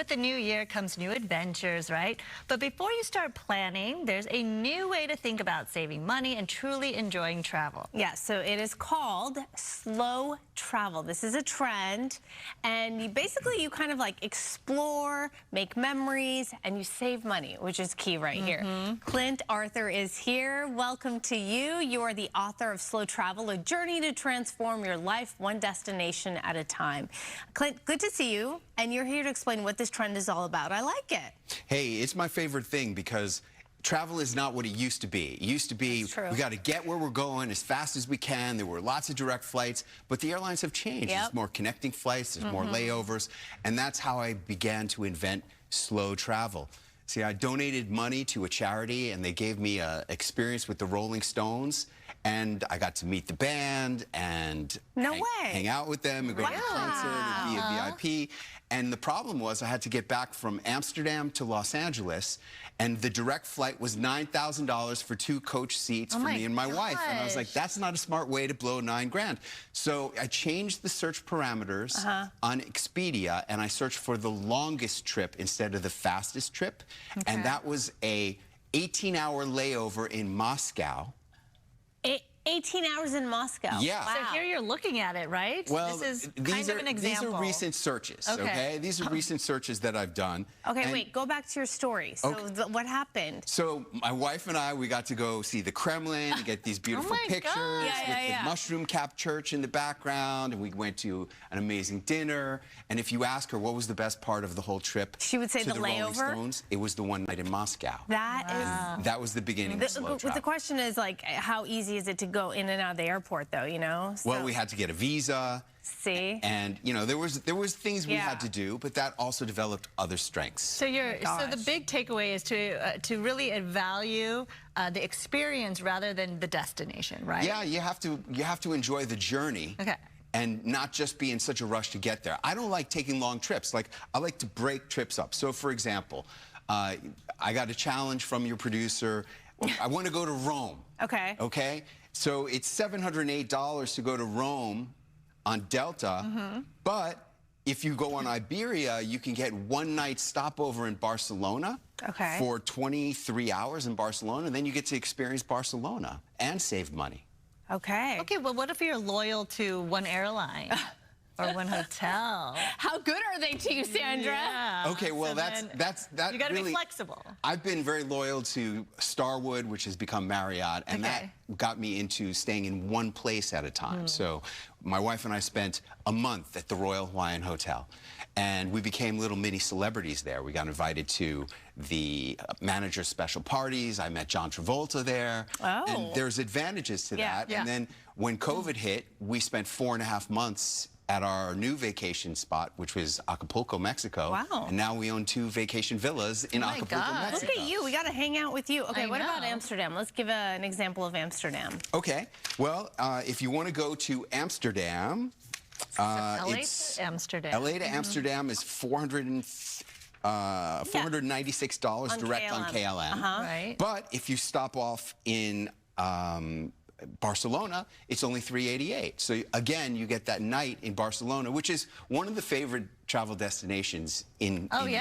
with the new year comes new adventures, right? But before you start planning, there's a new way to think about saving money and truly enjoying travel. Yeah, so it is called slow travel. This is a trend, and you kind of like explore, make memories, and you save money, which is key right here. Clint Arthur is here. Welcome to you. You are the author of Slow Travel, a journey to transform your life one destination at a time. Clint, good to see you, and you're here to explain what this trend is all about. I like it. Hey, it's my favorite thing because travel is not what it used to be. It used to be we got to get where we're going as fast as we can. There were lots of direct flights, but the airlines have changed. There's more connecting flights, there's more layovers, and that's how I began to invent slow travel. See, I donated money to a charity, and they gave me an experience with the Rolling Stones, and I got to meet the band and hang out with them and go to the concert and be a VIP. And the problem was I had to get back from Amsterdam to Los Angeles, and the direct flight was $9,000 for 2 coach seats for me and my wife. And I was like, that's not a smart way to blow $9 grand. So I changed the search parameters on Expedia, and I searched for the longest trip instead of the fastest trip. And that was a 18-hour layover in Moscow. 18 hours in Moscow. Yeah. Wow. So here you're looking at it, right? Well, this is kind of an example. These are recent searches, okay? These are recent searches that I've done. Okay, wait, go back to your story. So what happened? So my wife and I, we got to go see the Kremlin and get these beautiful pictures with the mushroom cap church in the background, and we went to an amazing dinner. And if you ask her what was the best part of the whole trip, she would say to the Rolling layover. Stones, it was the one night in Moscow. That was the beginning of slow travel. The question is, like, how easy is it to go in and out of the airport, though, you know? So. Well, we had to get a visa. See? And, you know, there was things we had to do, but that also developed other strengths. So so the big takeaway is to really value the experience rather than the destination, right? Yeah, you have to enjoy the journey. Okay. And not just be in such a rush to get there. I don't like taking long trips. Like, I like to break trips up. So, for example, I got a challenge from your producer. I want to go to Rome. Okay. Okay? So it's $708 to go to Rome on Delta, but if you go on Iberia, you can get one night stopover in Barcelona for 23 hours in Barcelona, and then you get to experience Barcelona and save money. Okay. Okay, well, what if you're loyal to one airline? Or one hotel. How good are they to you, Sandra? Yeah. Okay, well, that you got to be flexible. I've been very loyal to Starwood, which has become Marriott, and that got me into staying in one place at a time. So my wife and I spent a month at the Royal Hawaiian Hotel, and we became little mini celebrities there. We got invited to the manager's special parties. I met John Travolta there. And there's advantages to that. And then when COVID hit, we spent 4.5 months at our new vacation spot, which was Acapulco, Mexico. Wow. And now we own 2 vacation villas in Acapulco, Mexico. Look at you. We got to hang out with you. Okay, what about Amsterdam? Let's give an example of Amsterdam. Okay. Well, if you want to go to Amsterdam, LA to Amsterdam. LA to Amsterdam is $496 direct on KLM. Right. But if you stop off in Barcelona, it's only $388. So again, you get that night in Barcelona, which is one of the favorite travel destinations in Europe.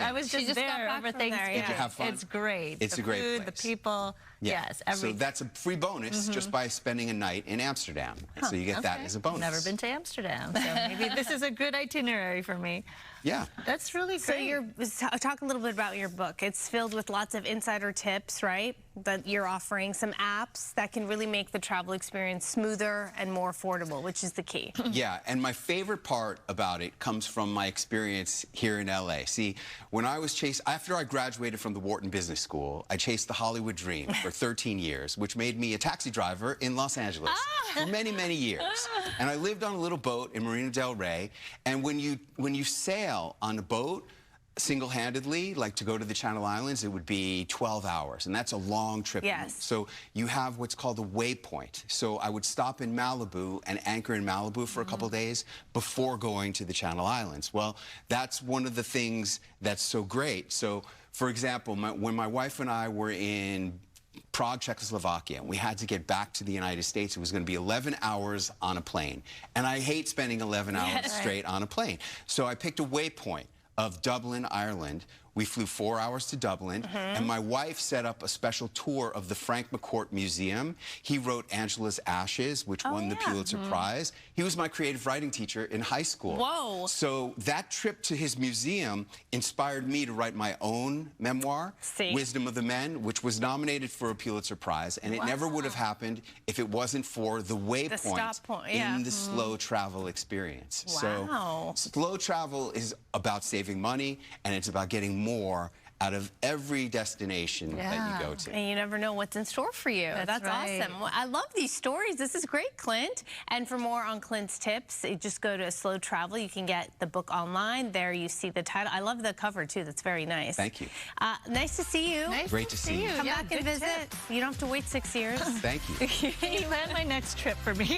I was just there over Thanksgiving. Did you have fun? It's great. It's a great food, place. The people. Yes, everything. So that's a free bonus just by spending a night in Amsterdam. So you get that as a bonus. Never been to Amsterdam, so maybe this is a good itinerary for me. Yeah. That's really great. So talk a little bit about your book. It's filled with lots of insider tips, right? That you're offering some apps that can really make the travel experience smoother and more affordable, which is the key. Yeah, and my favorite part about it comes from my experience here in LA. See, when I was after I graduated from the Wharton Business School, I chased the Hollywood dream for 13 years, which made me a taxi driver in Los Angeles for many, many years. And I lived on a little boat in Marina del Rey, and when you sail on a boat, single-handedly, like to go to the Channel Islands, it would be 12 hours, and that's a long trip. So you have what's called a waypoint. So I would stop in Malibu and anchor in Malibu for a couple days before going to the Channel Islands. Well, that's one of the things that's so great. So, for example, when my wife and I were in Prague, Czechoslovakia, and we had to get back to the United States, it was going to be 11 hours on a plane. And I hate spending 11 hours straight on a plane. So I picked a waypoint. of Dublin, Ireland. We flew 4 hours to Dublin, and my wife set up a special tour of the Frank McCourt Museum. He wrote Angela's Ashes, which won the Pulitzer Prize. He was my creative writing teacher in high school. Whoa. So that trip to his museum inspired me to write my own memoir, Wisdom of the Men, which was nominated for a Pulitzer Prize, and it never would have happened if it wasn't for the waypoint in the slow travel experience. Wow. So slow travel is about saving money, and it's about getting more out of every destination that you go to. And you never know what's in store for you. That's awesome. Well, I love these stories. This is great, Clint. And for more on Clint's tips, you just go to Slow Travel. You can get the book online. There you see the title. I love the cover, too. That's very nice. Thank you. Nice to see you. Great to see you. Come back and visit. You don't have to wait 6 years. Thank you. You plan my next trip for me.